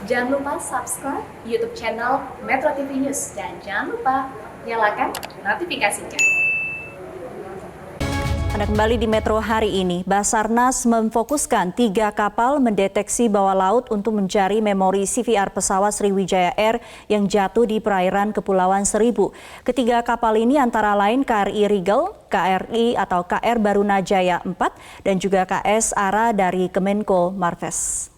Jangan lupa subscribe YouTube channel Metro TV News dan jangan lupa nyalakan notifikasinya. Anda kembali di Metro hari ini. Basarnas memfokuskan 3 kapal mendeteksi bawah laut untuk mencari memori CVR pesawat Sriwijaya Air yang jatuh di perairan Kepulauan Seribu. Ketiga kapal ini antara lain KRI Rigel, KRI atau KR Barunajaya 4, dan juga KS Ara dari Kemenko Marves.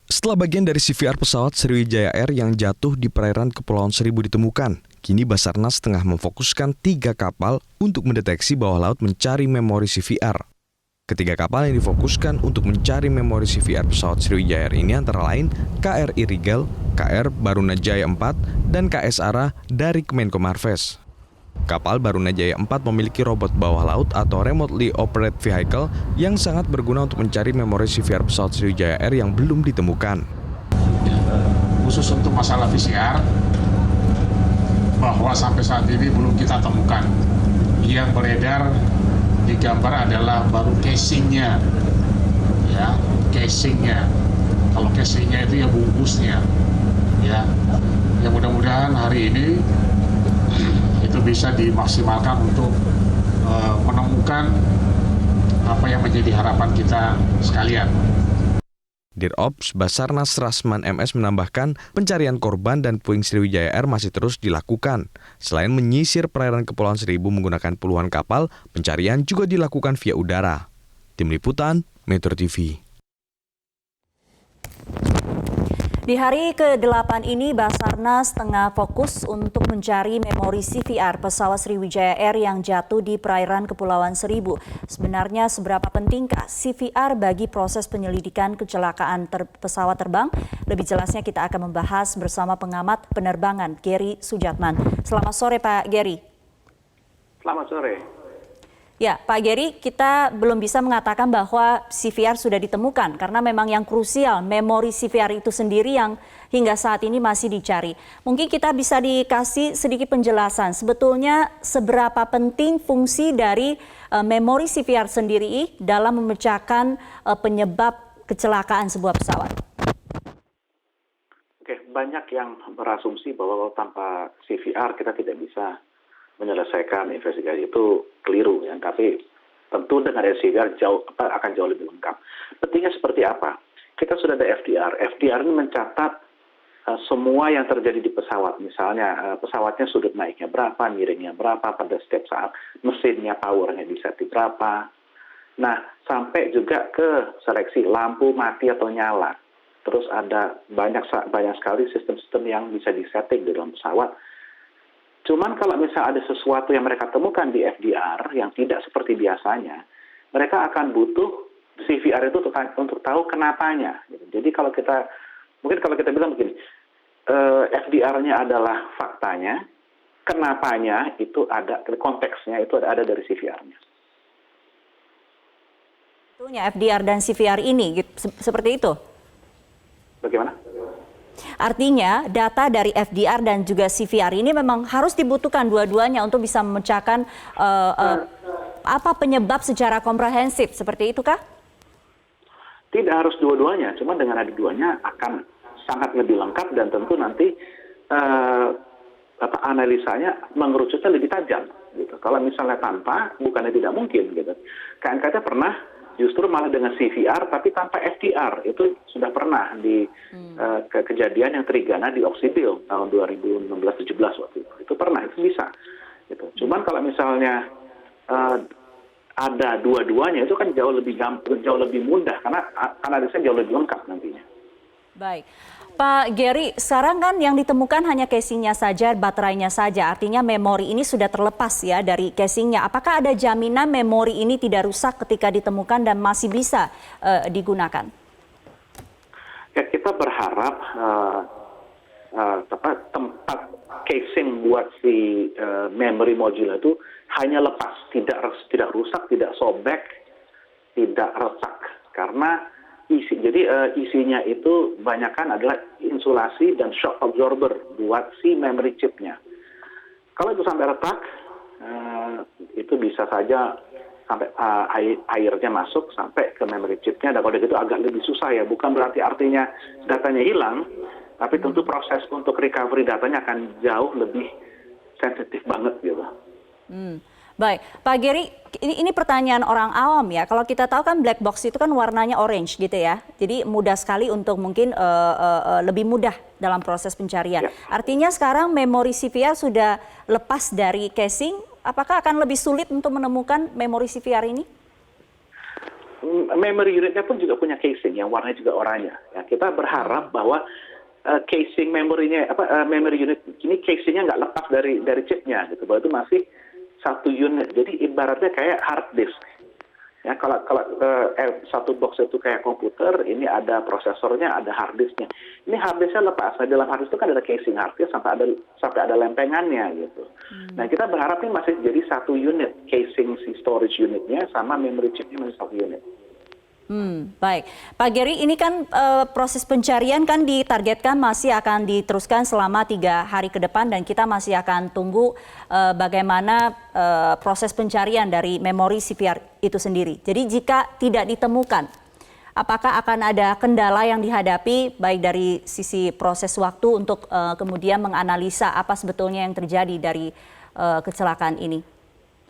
Setelah bagian dari CVR pesawat Sriwijaya Air yang jatuh di perairan Kepulauan Seribu ditemukan, kini Basarnas tengah memfokuskan 3 kapal untuk mendeteksi bawah laut mencari memori CVR. Ketiga kapal yang difokuskan untuk mencari memori CVR pesawat Sriwijaya Air ini antara lain KRI Rigel, KR Barunajaya 4, dan KS Ara dari Kemenko Marves. Kapal Barunajaya 4 memiliki robot bawah laut atau remotely operate vehicle yang sangat berguna untuk mencari memori CVR pesawat Sriwijaya Air yang belum ditemukan. Khusus untuk masalah VCR, bahwa sampai saat ini belum kita temukan. Yang beredar di gambar adalah baru casingnya, ya, casingnya. Kalau casingnya itu ya bungkusnya, ya. Ya mudah-mudahan hari ini itu bisa dimaksimalkan untuk menemukan apa yang menjadi harapan kita sekalian. Dirops Basarnas Rasman MS menambahkan pencarian korban dan puing Sriwijaya Air masih terus dilakukan. Selain menyisir perairan Kepulauan Seribu menggunakan puluhan kapal, pencarian juga dilakukan via udara. Tim Liputan, Metro TV. Di hari ke-8 ini, Basarnas tengah fokus untuk mencari memori CVR pesawat Sriwijaya Air yang jatuh di perairan Kepulauan Seribu. Sebenarnya seberapa pentingkah CVR bagi proses penyelidikan kecelakaan pesawat terbang? Lebih jelasnya kita akan membahas bersama pengamat penerbangan Gary Sujatman. Selamat sore Pak Gary. Selamat sore. Ya, Pak Gary, kita belum bisa mengatakan bahwa CVR sudah ditemukan karena memang yang krusial memori CVR itu sendiri yang hingga saat ini masih dicari. Mungkin kita bisa dikasih sedikit penjelasan sebetulnya seberapa penting fungsi dari memori CVR sendiri dalam memecahkan penyebab kecelakaan sebuah pesawat. Oke, banyak yang berasumsi bahwa tanpa CVR kita tidak bisa menyelesaikan investigasi. Itu keliru ya, tapi tentu dengan CVR akan jauh lebih lengkap. Pentingnya seperti apa? Kita sudah ada FDR. FDR ini mencatat semua yang terjadi di pesawat. Misalnya pesawatnya sudut naiknya berapa, miringnya berapa pada setiap saat, mesinnya powernya di set berapa. Nah, sampai juga ke seleksi lampu mati atau nyala. Terus ada banyak sekali sistem-sistem yang bisa disetting di dalam pesawat. Cuman kalau misalnya ada sesuatu yang mereka temukan di FDR yang tidak seperti biasanya, mereka akan butuh CVR itu untuk tahu kenapanya. Jadi kalau kita bilang begini, FDR-nya adalah faktanya, kenapanya itu ada, konteksnya itu ada dari CVR-nya. Tentunya FDR dan CVR ini seperti itu. Bagaimana? Artinya data dari FDR dan juga CVR ini memang harus dibutuhkan dua-duanya untuk bisa memecahkan apa penyebab secara komprehensif, seperti itu kah? Tidak harus dua-duanya, cuma dengan ada duanya akan sangat lebih lengkap dan tentu nanti analisanya mengerucutnya lebih tajam. Gitu. Kalau misalnya tanpa, bukannya tidak mungkin. Gitu. KNKT pernah justru malah dengan CVR tapi tanpa FDR. Itu sudah pernah di kejadian yang Trigana di Oksibil tahun 2016-17 waktu itu. Itu pernah, itu bisa. Gitu. Cuman kalau misalnya ada dua-duanya itu kan jauh lebih mudah karena analisanya jauh lebih lengkap nantinya. Baik. Pak Gary, sekarang kan yang ditemukan hanya casingnya saja, baterainya saja. Artinya memori ini sudah terlepas ya dari casingnya. Apakah ada jaminan memori ini tidak rusak ketika ditemukan dan masih bisa digunakan? Ya, kita berharap tempat casing buat si memory module itu hanya lepas, tidak rusak, tidak sobek, tidak retak. Karena isinya itu banyakkan adalah insulasi dan shock absorber buat si memory chipnya. Kalau itu sampai retak, itu bisa saja sampai airnya masuk sampai ke memory chipnya, dan kalau gitu agak lebih susah ya. Bukan berarti artinya datanya hilang, tapi tentu proses untuk recovery datanya akan jauh lebih sensitif banget gitu. Baik, Pak Geri, ini pertanyaan orang awam ya. Kalau kita tahu kan black box itu kan warnanya orange gitu ya. Jadi mudah sekali untuk mungkin lebih mudah dalam proses pencarian. Ya. Artinya sekarang memori CVR sudah lepas dari casing. Apakah akan lebih sulit untuk menemukan memori CVR ini? Memory unitnya pun juga punya casing yang warnanya juga oranye. Ya, kita berharap bahwa casing memorinya memory unit ini casingnya nggak lepas dari chipnya gitu. Bahwa itu masih satu unit. Jadi ibaratnya kayak hard disk. Ya, kalau satu box itu kayak komputer, ini ada prosesornya, ada hard disknya. Ini hard disknya lepas. Nah, dalam hard disk itu kan ada casing hard disk sampai ada lempengannya gitu. Nah, kita berharap ini masih jadi satu unit, casing si storage unitnya sama memory chipnya masih satu unit. Baik, Pak Geri, ini kan proses pencarian kan ditargetkan masih akan diteruskan selama 3 hari ke depan dan kita masih akan tunggu bagaimana proses pencarian dari memori CVR itu sendiri. Jadi jika tidak ditemukan, apakah akan ada kendala yang dihadapi baik dari sisi proses waktu untuk kemudian menganalisa apa sebetulnya yang terjadi dari kecelakaan ini?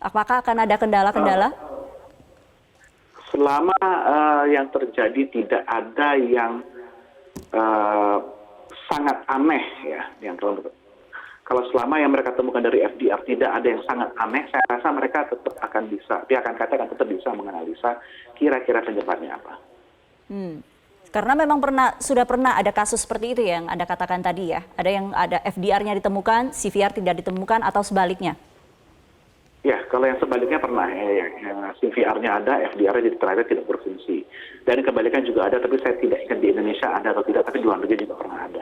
Apakah akan ada kendala-kendala? Selama yang terjadi tidak ada yang sangat aneh ya, yang kalau selama yang mereka temukan dari FDR tidak ada yang sangat aneh, saya rasa mereka tetap akan bisa, pihak angkatan akan tetap bisa menganalisa kira-kira penyebabnya apa. Karena memang sudah pernah ada kasus seperti itu yang Anda katakan tadi ya, ada FDR-nya ditemukan, CVR tidak ditemukan atau sebaliknya. Ya, kalau yang sebaliknya pernah, yang CVR-nya ada, FDR-nya jadi ternyata tidak berfungsi. Dan kebalikan juga ada, tapi saya tidak ingat di Indonesia ada atau tidak, tapi di luar negeri juga pernah ada.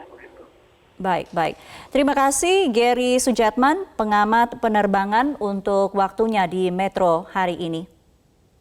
Baik. Terima kasih Geri Sujatman, pengamat penerbangan untuk waktunya di Metro hari ini.